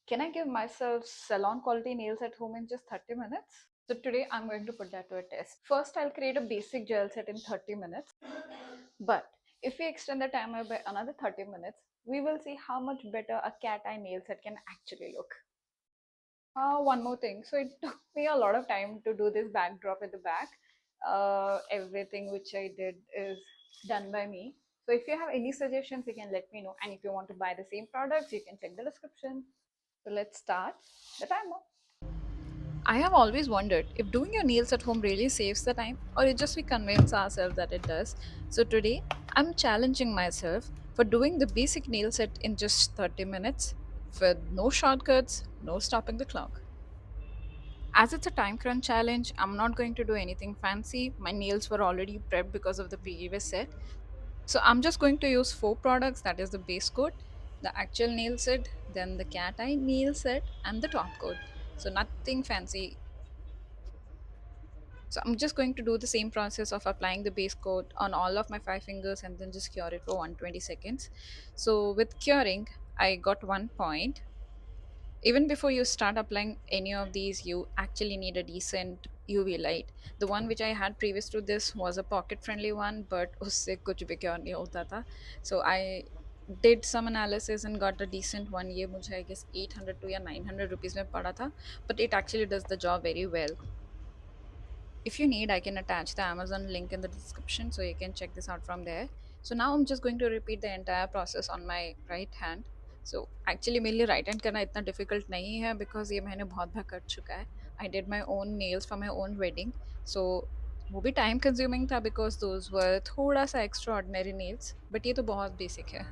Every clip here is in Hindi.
Can I give myself salon quality nails at home in just 30 minutes? So today I'm going to put that to a test. First, I'll create a basic gel set in 30 minutes. But if we extend the timer by another 30 minutes, we will see how much better a cat eye nail set can actually look. One more thing. So it took me a lot of time to do this backdrop at the back. Everything which I did is done by me. So if you have any suggestions, you can let me know. And if you want to buy the same products, you can check the description. So let's start the timer. I have always wondered if doing your nails at home really saves the time or it just we convince ourselves that it does. So today I'm challenging myself for doing the basic nail set in just 30 minutes with no shortcuts, no stopping the clock. As it's a time crunch challenge, I'm not going to do anything fancy. My nails were already prepped because of the previous set. So I'm just going to use four products, that is the base coat, the actual nail set, then the cat eye nail set, and the top coat. So nothing fancy. So I'm just going to do the same process of applying the base coat on all of my five fingers and then just cure it for 120 seconds. So with curing, I got 1 point. Even before you start applying any of these, you actually need a decent UV light. The one which I had previous to this was a pocket friendly one, but usse kuch bhi cure nahi hota tha. So I did some analysis and got a decent one. ये मुझे I guess 800 to या 900 rupees में पड़ा था, but it actually does the job very well. If you need, I can attach the Amazon link in the description so you can check this out from there. So now I'm just going to repeat the entire process on my right hand. So actually मेरे लिए right hand करना इतना difficult नहीं है because ये मैंने बहुत बार कर चुका है. I did my own nails for my own wedding. So वो भी time consuming था because those were थोड़ा सा extraordinary nails. But ये तो बहुत basic है.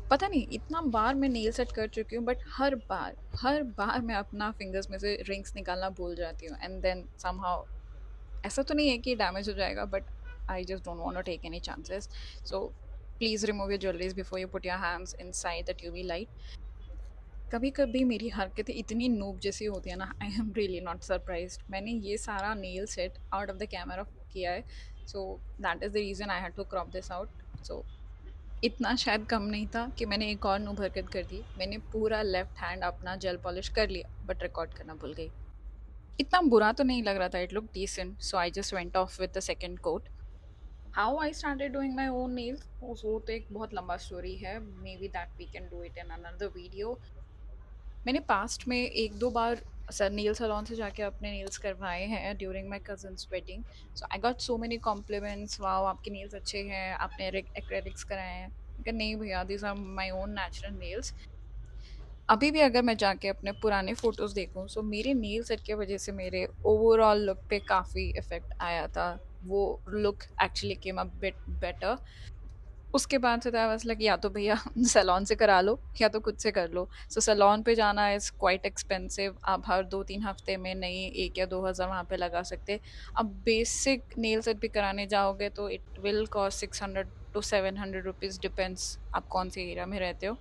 पता नहीं इतना बार मैं नेल सेट कर चुकी हूँ बट हर बार मैं अपना फिंगर्स में से रिंग्स निकालना भूल जाती हूँ एंड देन समहाउ ऐसा तो नहीं है कि डैमेज हो जाएगा but I just don't want to take any chances so please remove your jewelleries before you put your hands inside that UV light कभी कभी मेरी हरकतें इतनी नूब जैसी होती है ना I am really not surprised मैंने ये सारा nail set out of the camera किया है so that is the reason I had to crop this out so इतना शायद कम नहीं था कि मैंने एक और नूब हरकत कर दी मैंने पूरा लेफ्ट हैंड अपना जेल पॉलिश कर लिया बट रिकॉर्ड करना भूल गई इतना बुरा तो नहीं लग रहा था it look decent so I just went off with the second coat how I started doing my own nails वो तो एक बहुत लंबा स्टोरी है maybe that we can do it in another video मैंने पास्ट में एक दो बार सर नेल सलॉन से जाके अपने नेल्स करवाए हैं during my cousin's wedding so I got so many compliments wow आपके नेल्स अच्छे हैं आपने एक्रेलिक्स कराए हैं नहीं भैया this are my own natural nails अभी भी अगर मैं जाके अपने पुराने फ़ोटोज़ देखूँ सो मेरे नेल सेट की वजह से मेरे ओवरऑल लुक पे काफ़ी इफ़ेक्ट आया था वो look actually came a bit better उसके बाद से आई वाज लाइक या तो भैया सैलून से करा लो या तो खुद से कर लो सो सैलून पे जाना इज़ क्वाइट एक्सपेंसिव आप हर 2-3 हफ्ते में नहीं 1 या 2 हज़ार वहाँ पे लगा सकते अब बेसिक नेल सेट भी कराने जाओगे तो it will cost 600 to 700 rupees depends आप कौन से एरिया में रहते हो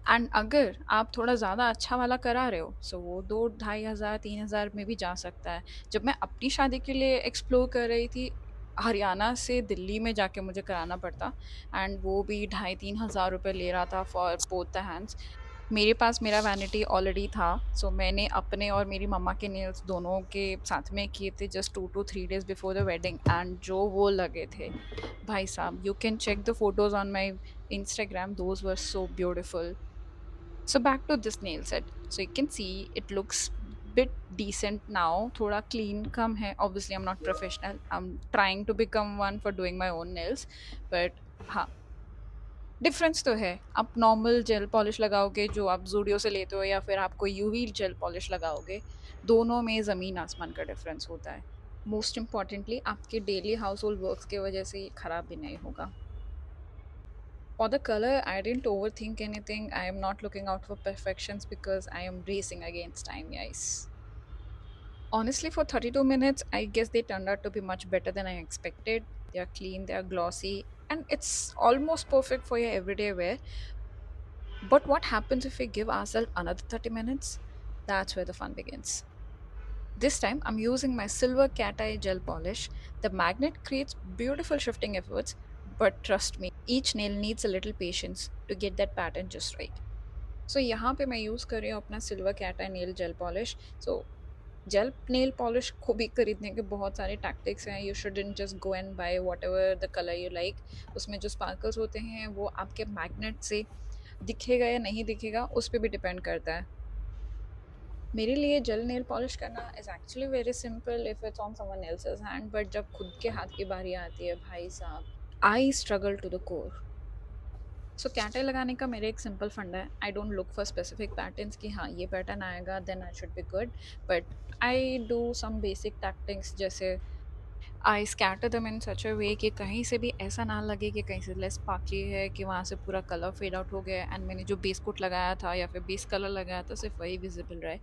एंड अगर आप थोड़ा ज़्यादा अच्छा वाला करा रहे हो सो वो 2-2,500-3,000 में भी जा सकता है जब मैं अपनी शादी के लिए एक्सप्लोर कर रही थी हरियाणा से दिल्ली में जाके मुझे कराना पड़ता एंड वो भी 2,500-3,000 रुपये ले रहा था फॉर बोथ द हैंड्स मेरे पास मेरा वैनिटी ऑलरेडी था सो मैंने अपने और मेरी मम्मा के नेल्स दोनों के साथ में किए थे just 2 to 3 days before the wedding and जो वो लगे थे भाई साहब you can check the photos on my Instagram those were so beautiful so back to this nail set. So you can see it looks bit decent now. थोड़ा clean कम है. Obviously I'm not professional. I'm trying to become one for doing my own nails. But हाँ डिफरेंस तो है आप नॉर्मल जेल पॉलिश लगाओगे जो आप जूडियो से लेते हो या फिर आप कोई यूवी जेल पॉलिश लगाओगे दोनों में ज़मीन आसमान का डिफरेंस होता है मोस्ट इम्पॉर्टेंटली आपके डेली हाउस होल्ड वर्क्स की वजह से ये ख़राब भी नहीं होगा For the color, I didn't overthink anything. I am not looking out for perfections because I am racing against time, guys. Honestly, for 32 minutes, I guess they turned out to be much better than I expected. They are clean, they are glossy, and it's almost perfect for your everyday wear. But what happens if we give ourselves another 30 minutes? That's where the fun begins. This time, I'm using my silver cat eye gel polish. The magnet creates beautiful shifting efforts, but trust me, each nail needs a little patience to get that pattern just right. सो यहाँ पे मैं यूज़ कर रही हूँ अपना silver cat eye nail gel polish. So gel nail polish को भी खरीदने के बहुत सारे टैक्टिक्स हैं। You shouldn't just go and buy whatever the colour you like. उसमें जो स्पार्कल्स होते हैं वो आपके मैग्नेट से दिखेगा या नहीं दिखेगा उस पे भी डिपेंड करता है। मेरे लिए जेल नेल पॉलिश करना is actually very simple if it's on someone else's hand, but जब खुद के हाथ की बारी आती है भाई साहब, I struggle to the core. So cat eye लगाने का मेरा एक सिंपल फंडा है, I don't look for specific patterns कि हाँ ये पैटर्न आएगा then I should be good, but I do some basic tactics. जैसे आई स्कैटर दम इन सच अ वे कि कहीं से भी ऐसा ना लगे कि कहीं से लेस स्पार्कली है, कि वहाँ से पूरा कलर फेड आउट हो गया एंड मैंने जो बेस कोट लगाया था या फिर बेस कलर लगाया था सिर्फ वही विजिबल रहे।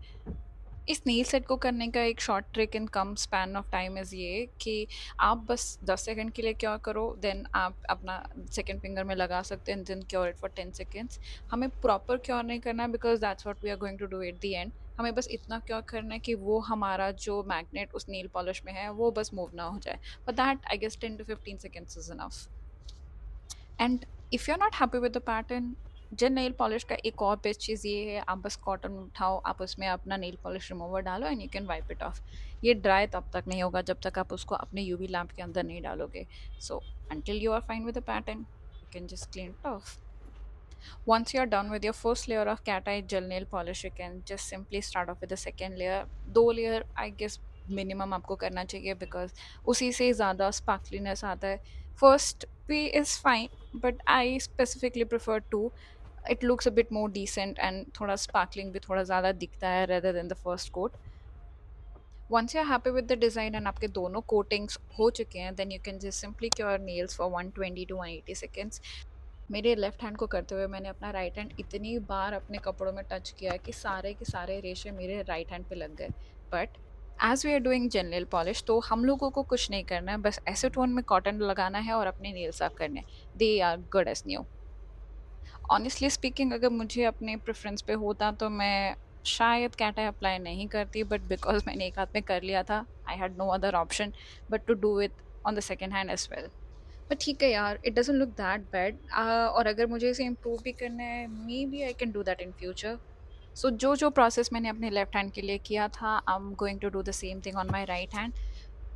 इस नील सेट को करने का एक short trick in come span of time is ये कि आप बस 10 सेकंड के लिए क्योर करो, देन आप अपना सेकंड फिंगर में लगा सकते हैं, then cure it for 10 seconds. हमें प्रॉपर क्योर नहीं करना है because that's what we are going to do at the end. हमें बस इतना क्योर करना है कि वो हमारा जो मैग्नेट उस नील पॉलिश में है वो बस मूव ना हो जाए। For that I guess 10 to 15 seconds is enough. And if you are not happy with the pattern, gel nail polish का एक और बेस्ट चीज़ ये है, आप बस कॉटन उठाओ, आप उसमें अपना नेल पॉलिश रिमूवर डालो and you can wipe it of. ये ड्राई तब तक नहीं होगा जब तक आप उसको अपने यूवी लैम्प के अंदर नहीं डालोगे। सो until you are fine with the pattern, you can just clean it off. Once you are done with your first layer of cat eye gel nail polish, you can just simply start off with the second layer. 2 layer I guess minimum आपको करना चाहिए बिकॉज उसी से ज़्यादा स्पार्कलीनेस आता है। फर्स्ट भी is fine but I specifically prefer two. It looks a bit more decent and थोड़ा स्पार्कलिंग भी थोड़ा ज़्यादा दिखता है rather than the first coat. Once you are happy with the design and आपके दोनों कोटिंग्स हो चुके हैं, then you can just simply cure nails for 120 to 180 seconds। मेरे लेफ्ट हैंड को करते हुए मैंने अपना राइट हैंड इतनी बार अपने कपड़ों में टच किया कि सारे के सारे रेशे मेरे राइट हैंड पे लग गए। But as we are doing gel nail polish तो हम लोगों को कुछ नहीं करना है, बस एसीटोन में कॉटन लगाना है और अपने नेल साफ करने हैं। They are good as new. Honestly speaking अगर मुझे अपने प्रेफरेंस पे होता तो मैं शायद कैट आई अप्लाई नहीं करती, बट बिकॉज मैंने एक हाथ में कर लिया था I had no other option but to do it on the second hand as well. But ठीक है यार, it doesn't look that bad. और अगर मुझे इसे इम्प्रूव भी करना है maybe I can do that in future. So जो जो प्रोसेस मैंने अपने लेफ्ट हैंड के लिए किया था I am going to do the same thing on my right hand.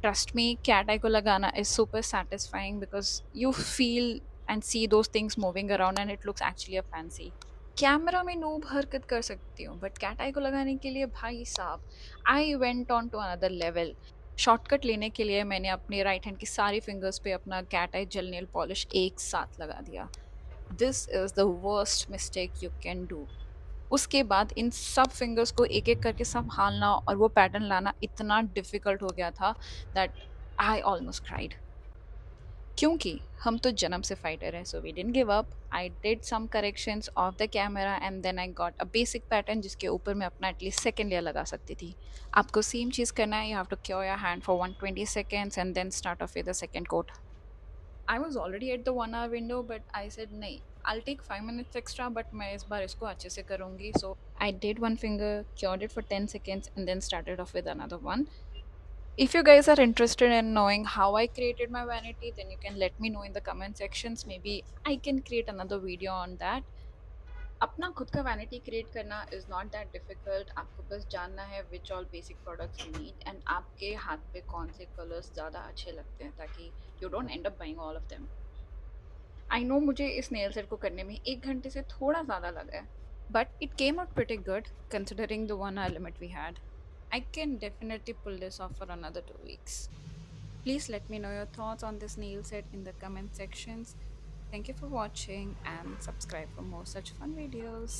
Trust me, cat eye को लगाना is super satisfying because you feel and see those things moving around and it looks actually a fancy। Camera में नूब हरकत कर सकती हूँ बट कैट आई को लगाने के लिए भाई साहब I went on to another level. Shortcut लेने के लिए मैंने अपने राइट हैंड की सारी फिंगर्स पे अपना कैट आई जेल नेल पॉलिश एक साथ लगा दिया। This is the worst mistake you can do. उसके बाद इन सब फिंगर्स को एक एक करके संभालना और वो पैटर्न लाना इतना डिफ़िकल्ट हो गया था दैट आई ऑलमोस्ट क्राइड। क्योंकि हम तो जन्म से फाइटर हैं, so we didn't give up. I did some corrections of the camera and then I got a basic pattern जिसके ऊपर मैं अपना एटलीस्ट सेकेंड लेयर लगा सकती थी। आपको सेम चीज़ करना है, you have to cure your hand for 120 seconds and then start off with the second coat. I was already at the 1 hour window but I said नहीं, I'll take 5 minutes extra but मैं इस बार इसको अच्छे से करूँगी। So I did one finger, cured it for 10 seconds and then started off with another one. If you guys are interested in knowing how I created my vanity, then you can let me know in the comment sections. Maybe I can create another video on that. अपना खुद का वैनिटी क्रिएट करना इज़ नॉट दैट डिफ़िकल्ट। आपको बस जानना है which all basic products you need and आपके हाथ पे कौन से कलर्स ज़्यादा अच्छे लगते हैं ताकि you don't and up buying all of them. I know मुझे इस नेल सेट को करने में 1 घंटे से थोड़ा ज़्यादा लगा है but it came out pretty good considering the 1 hour limit we had। I can definitely pull this off for another 2 weeks. Please let me know your thoughts on this nail set in the comment sections. Thank you for watching and subscribe for more such fun videos.